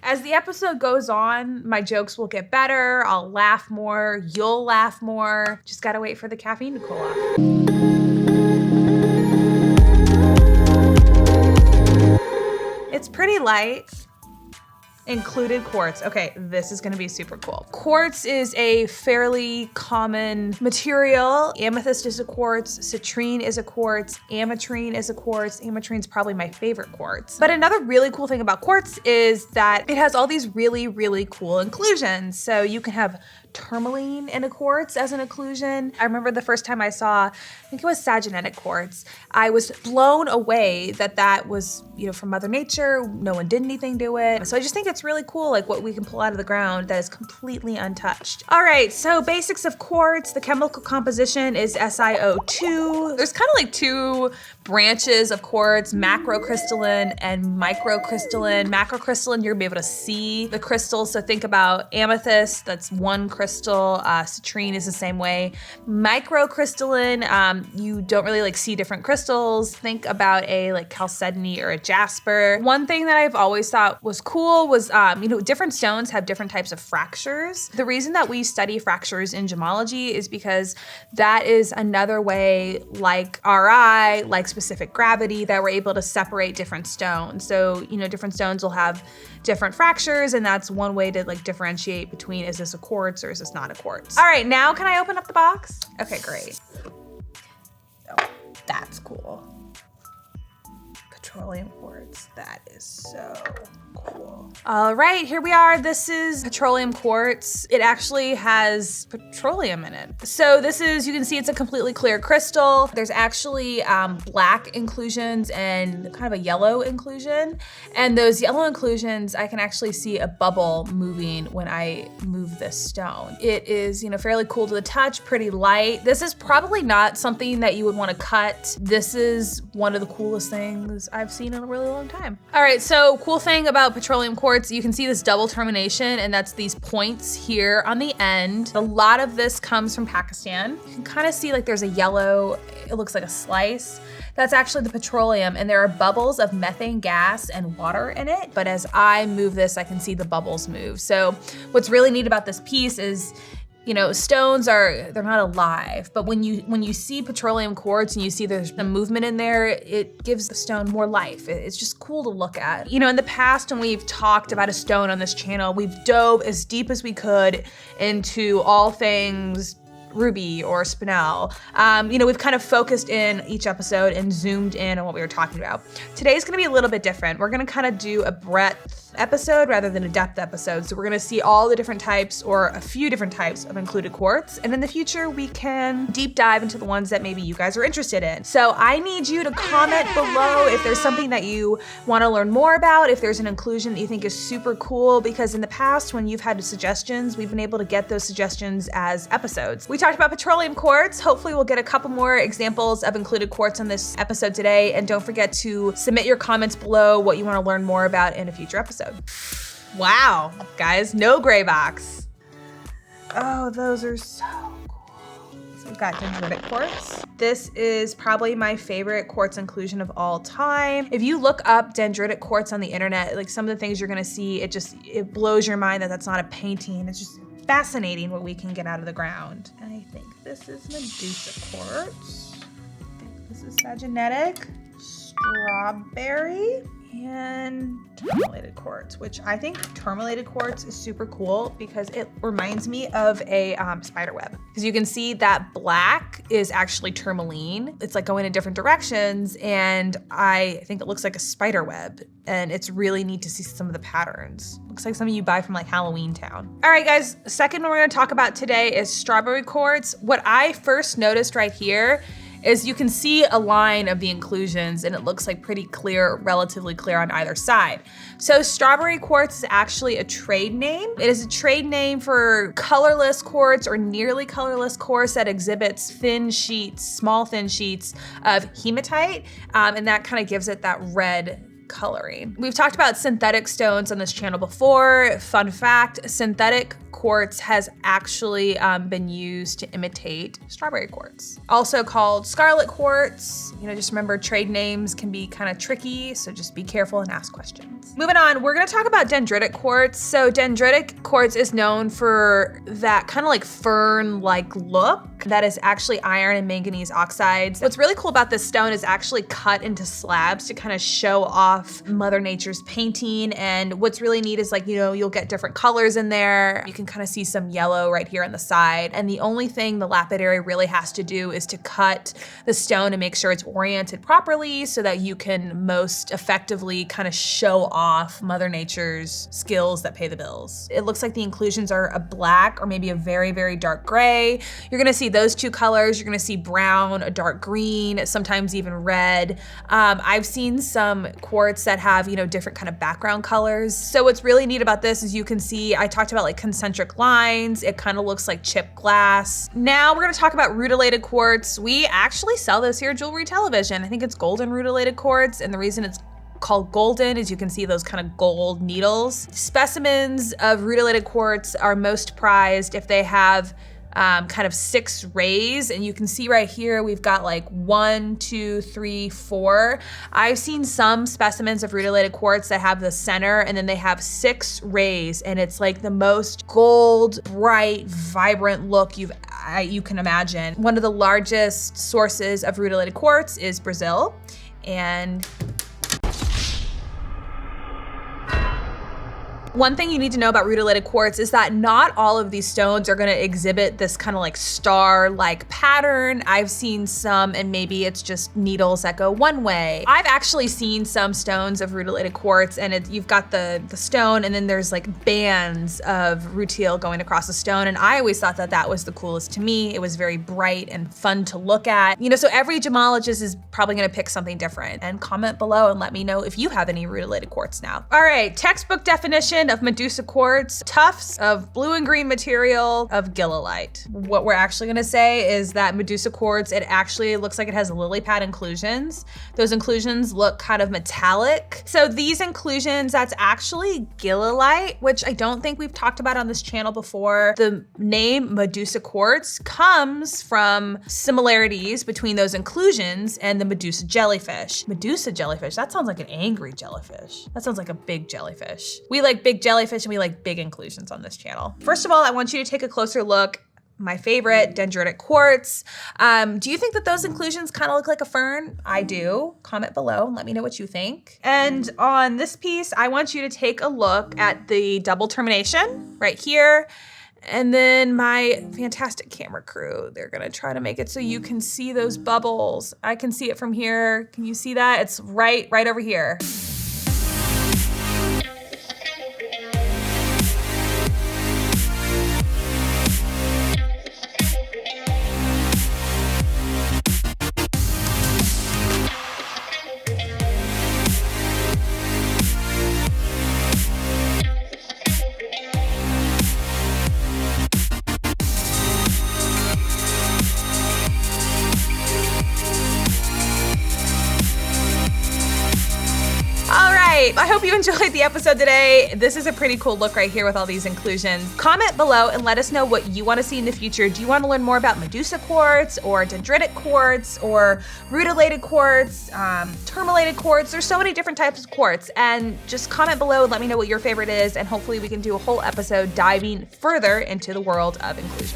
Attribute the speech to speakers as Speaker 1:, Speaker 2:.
Speaker 1: As the episode goes on, my jokes will get better. I'll laugh more. You'll laugh more. Just gotta wait for the caffeine to cool off. It's pretty light. Included quartz. Okay, this is gonna be super cool. Quartz is a fairly common material. Amethyst is a quartz, citrine is a quartz, ametrine is a quartz. Ametrine's probably my favorite quartz. But another really cool thing about quartz is that it has all these really, really cool inclusions. So you can have tourmaline in a quartz as an inclusion. I remember the first time I saw, I think it was saginetic quartz, I was blown away that that was, from Mother Nature. No one did anything to it. So I just think it's really cool, like what we can pull out of the ground that is completely untouched. All right, so basics of quartz. The chemical composition is SiO2. There's kind of like two branches of quartz, macrocrystalline and microcrystalline. Macrocrystalline, you're gonna be able to see the crystals. So think about amethyst, that's one crystal. Citrine is the same way. Microcrystalline, you don't really see different crystals. Think about a chalcedony or a jasper. One thing that I've always thought was cool was, different stones have different types of fractures. The reason that we study fractures in gemology is because that is another way, like RI, like specific gravity, that we're able to separate different stones. So, different stones will have different fractures, and that's one way to differentiate between, is this a quartz or is this not a quartz? All right, now can I open up the box? Okay, great. Oh, that's cool. Petroleum quartz, that is so cool. All right, here we are. This is petroleum quartz. It actually has petroleum in it. So this is, you can see it's a completely clear crystal. There's actually black inclusions and kind of a yellow inclusion. And those yellow inclusions, I can actually see a bubble moving when I move this stone. It is, fairly cool to the touch, pretty light. This is probably not something that you would want to cut. This is one of the coolest things I've seen in a really long time. All right, so cool thing about petroleum quartz, you can see this double termination, and that's these points here on the end. A lot of this comes from Pakistan. You can kind of see there's a yellow, it looks like a slice. That's actually the petroleum, and there are bubbles of methane gas and water in it. But as I move this, I can see the bubbles move. So what's really neat about this piece is, stones they're not alive, but when you see petroleum quartz and you see there's a movement in there, it gives the stone more life. It's just cool to look at. In the past, when we've talked about a stone on this channel, we've dove as deep as we could into all things ruby or spinel. We've kind of focused in each episode and zoomed in on what we were talking about. Today's gonna be a little bit different. We're gonna kind of do a breadth episode rather than a depth episode. So we're gonna see all the different types, or a few different types, of included quartz. And in the future, we can deep dive into the ones that maybe you guys are interested in. So I need you to comment below if there's something that you wanna learn more about, if there's an inclusion that you think is super cool, because in the past, when you've had suggestions, we've been able to get those suggestions as episodes. We talked about petroleum quartz. Hopefully we'll get a couple more examples of included quartz on this episode today. And don't forget to submit your comments below what you wanna learn more about in a future episode. Wow, guys, no gray box. Oh, those are so cool. So we've got dendritic quartz. This is probably my favorite quartz inclusion of all time. If you look up dendritic quartz on the internet, some of the things you're gonna see, it blows your mind that that's not a painting. It's just fascinating what we can get out of the ground. And I think this is Medusa quartz. I think this is saginetic, strawberry, and terminated quartz, which I think terminated quartz is super cool because it reminds me of a spider web. Because you can see that black is actually tourmaline. It's going in different directions, and I think it looks like a spider web, and it's really neat to see some of the patterns. Looks like something you buy from Halloween Town. All right, guys, second one we're gonna talk about today is strawberry quartz. What I first noticed right here is you can see a line of the inclusions, and it looks pretty clear, relatively clear on either side. So strawberry quartz is actually a trade name. It is a trade name for colorless quartz or nearly colorless quartz that exhibits thin sheets, small thin sheets of hematite, and that kind of gives it that red coloring. We've talked about synthetic stones on this channel before. Fun fact, synthetic quartz has actually been used to imitate strawberry quartz. Also called scarlet quartz. You know, just remember trade names can be kind of tricky, so just be careful and ask questions. Moving on, we're gonna talk about dendritic quartz. So dendritic quartz is known for that kind of like fern-like look that is actually iron and manganese oxides. What's really cool about this stone is actually cut into slabs to kind of show off Mother Nature's painting. And what's really neat is, like, you know, you'll get different colors in there. You can kind of see some yellow right here on the side. And the only thing the lapidary really has to do is to cut the stone and make sure it's oriented properly so that you can most effectively kind of show off Mother Nature's skills that pay the bills. It looks like the inclusions are a black or maybe a very, very dark gray. You're gonna see those two colors. You're gonna see brown, a dark green, sometimes even red. I've seen some quartz that have, you know, different kind of background colors. So what's really neat about this is you can see, I talked about like concentric lines. It kind of looks like chipped glass. Now we're gonna talk about rutilated quartz. We actually sell this here at Jewelry Television. I think it's golden rutilated quartz, and the reason it's called golden is you can see those kind of gold needles. Specimens of rutilated quartz are most prized if they have kind of 6 rays, and you can see right here we've got like 1, 2, 3, 4. I've seen some specimens of rutilated quartz that have the center and then they have 6 rays, and it's like the most gold, bright, vibrant look you can imagine. One of the largest sources of rutilated quartz is Brazil, and one thing you need to know about rutilated quartz is that not all of these stones are gonna exhibit this kind of like star-like pattern. I've seen some, and maybe it's just needles that go one way. I've actually seen some stones of rutilated quartz, and you've got the stone, and then there's like bands of rutile going across the stone, and I always thought that that was the coolest to me. It was very bright and fun to look at. You know, so every gemologist is probably gonna pick something different, and comment below and let me know if you have any rutilated quartz now. All right, textbook definition of Medusa quartz: tufts of blue and green material of gilolite. What we're actually gonna say is that Medusa quartz, it actually looks like it has lily pad inclusions. Those inclusions look kind of metallic. So these inclusions, that's actually gilolite, which I don't think we've talked about on this channel before. The name Medusa quartz comes from similarities between those inclusions and the Medusa jellyfish. Medusa jellyfish, that sounds like an angry jellyfish. That sounds like a big jellyfish. We like big jellyfish and we like big inclusions on this channel. First of all, I want you to take a closer look. My favorite, dendritic quartz. Do you think that those inclusions kind of look like a fern? I do. Comment below and let me know what you think. And on this piece, I want you to take a look at the double termination right here. And then my fantastic camera crew, they're gonna try to make it so you can see those bubbles. I can see it from here. Can you see that? It's right over here. I hope you enjoyed the episode today. This is a pretty cool look right here with all these inclusions. Comment below and let us know what you want to see in the future. Do you want to learn more about Medusa quartz or dendritic quartz or rutilated quartz, terminated quartz? There's so many different types of quartz, and just comment below and let me know what your favorite is, and hopefully we can do a whole episode diving further into the world of inclusions.